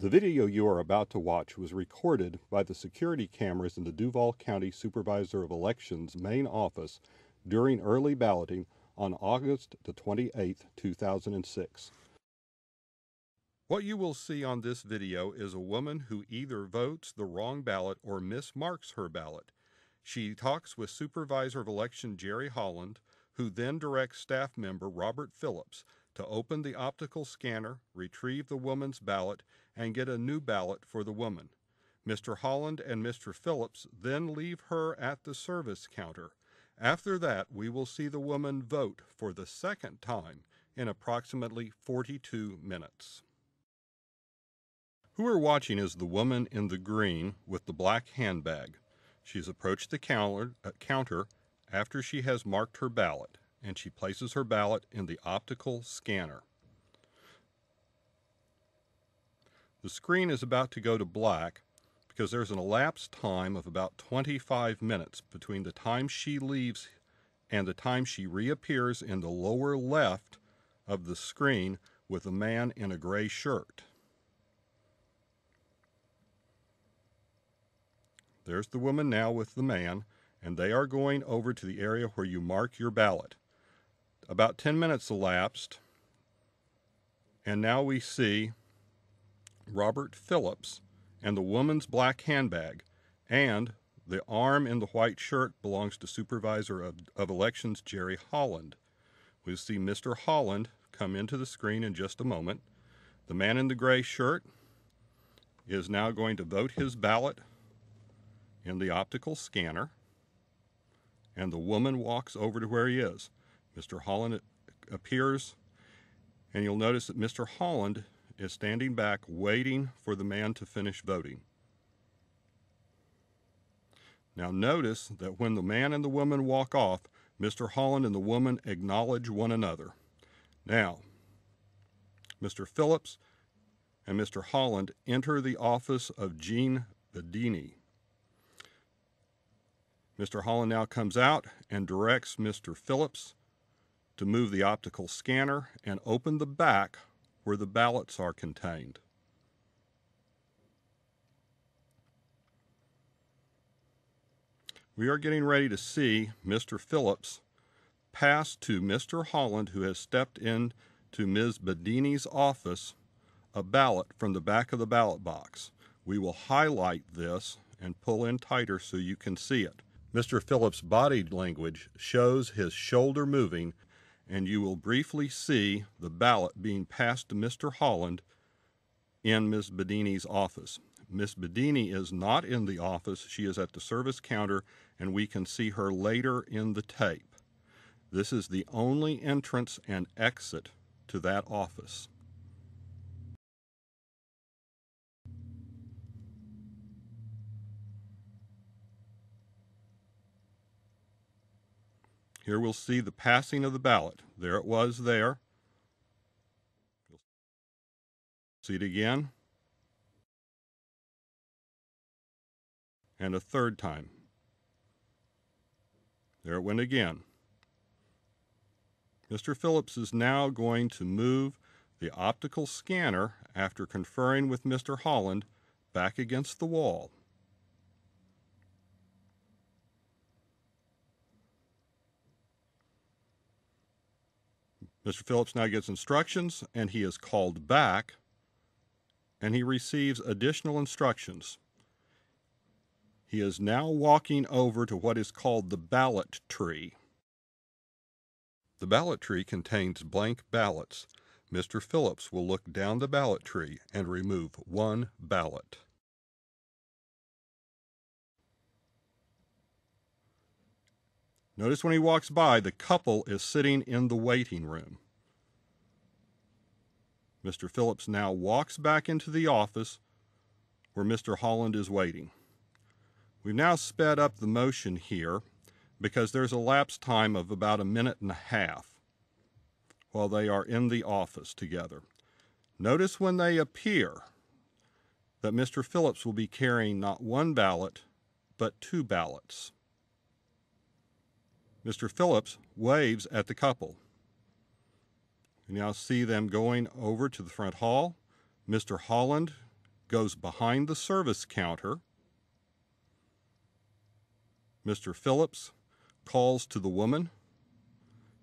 The video you are about to watch was recorded by the security cameras in the Duval County Supervisor of Elections main office during early balloting on August the 28th, 2006. What you will see on this video is a woman who either votes the wrong ballot or mismarks her ballot. She talks with Supervisor of Election Jerry Holland, who then directs staff member Robert Phillips to open the optical scanner, retrieve the woman's ballot, and get a new ballot for the woman. Mr. Holland and Mr. Phillips then leave her at the service counter. After that, we will see the woman vote for the second time in approximately 42 minutes. Who we're watching is the woman in the green with the black handbag. She's approached the counter after she has marked her ballot, and she places her ballot in the optical scanner. The screen is about to go to black because there's an elapsed time of about 25 minutes between the time she leaves and the time she reappears in the lower left of the screen with a man in a gray shirt. There's the woman now with the man, and they are going over to the area where you mark your ballot. About 10 minutes elapsed, and now we see Robert Phillips and the woman's black handbag, and the arm in the white shirt belongs to Supervisor of Elections Jerry Holland. We'll see Mr. Holland come into the screen in just a moment. The man in the gray shirt is now going to vote his ballot in the optical scanner, and the woman walks over to where he is. Mr. Holland appears, and you'll notice that Mr. Holland is standing back waiting for the man to finish voting. Now notice that when the man and the woman walk off, Mr. Holland and the woman acknowledge one another. Now, Mr. Phillips and Mr. Holland enter the office of Jean Bedini. Mr. Holland now comes out and directs Mr. Phillips to move the optical scanner and open the back where the ballots are contained. We are getting ready to see Mr. Phillips pass to Mr. Holland, who has stepped in to Ms. Bedini's office, a ballot from the back of the ballot box. We will highlight this and pull in tighter so you can see it. Mr. Phillips' body language shows his shoulder moving, and you will briefly see the ballot being passed to Mr. Holland in Ms. Bedini's office. Ms. Bedini is not in the office. She is at the service counter, and we can see her later in the tape. This is the only entrance and exit to that office. Here we'll see the passing of the ballot. There it was there. See it again. And a third time. There it went again. Mr. Phillips is now going to move the optical scanner, after conferring with Mr. Holland, back against the wall. Mr. Phillips now gets instructions, and he is called back, and he receives additional instructions. He is now walking over to what is called the ballot tree. The ballot tree contains blank ballots. Mr. Phillips will look down the ballot tree and remove one ballot. Notice when he walks by, the couple is sitting in the waiting room. Mr. Phillips now walks back into the office where Mr. Holland is waiting. We've now sped up the motion here because there's a lapse time of about a minute and a half while they are in the office together. Notice when they appear that Mr. Phillips will be carrying not one ballot, but two ballots. Mr. Phillips waves at the couple. You now see them going over to the front hall. Mr. Holland goes behind the service counter. Mr. Phillips calls to the woman.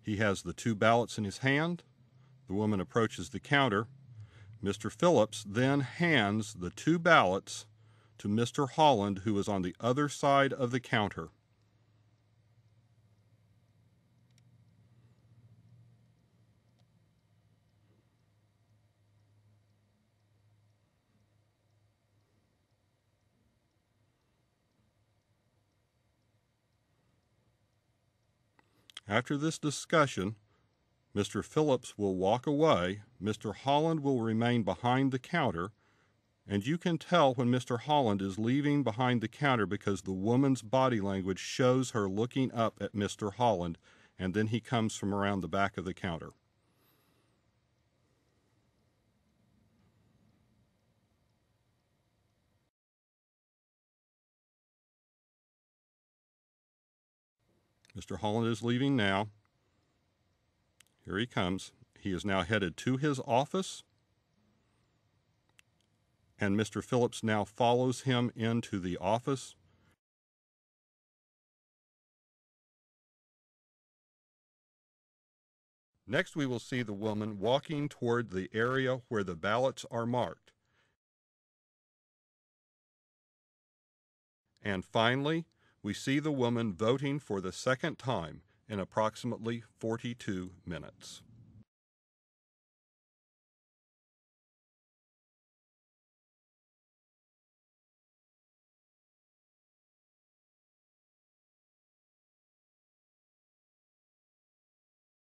He has the 2 ballots in his hand. The woman approaches the counter. Mr. Phillips then hands the 2 ballots to Mr. Holland, who is on the other side of the counter. After this discussion, Mr. Phillips will walk away. Mr. Holland will remain behind the counter, and you can tell when Mr. Holland is leaving behind the counter because the woman's body language shows her looking up at Mr. Holland, and then he comes from around the back of the counter. Mr. Holland is leaving now. Here he comes. He is now headed to his office, and Mr. Phillips now follows him into the office. Next, we will see the woman walking toward the area where the ballots are marked. And finally, we see the woman voting for the second time in approximately 42 minutes.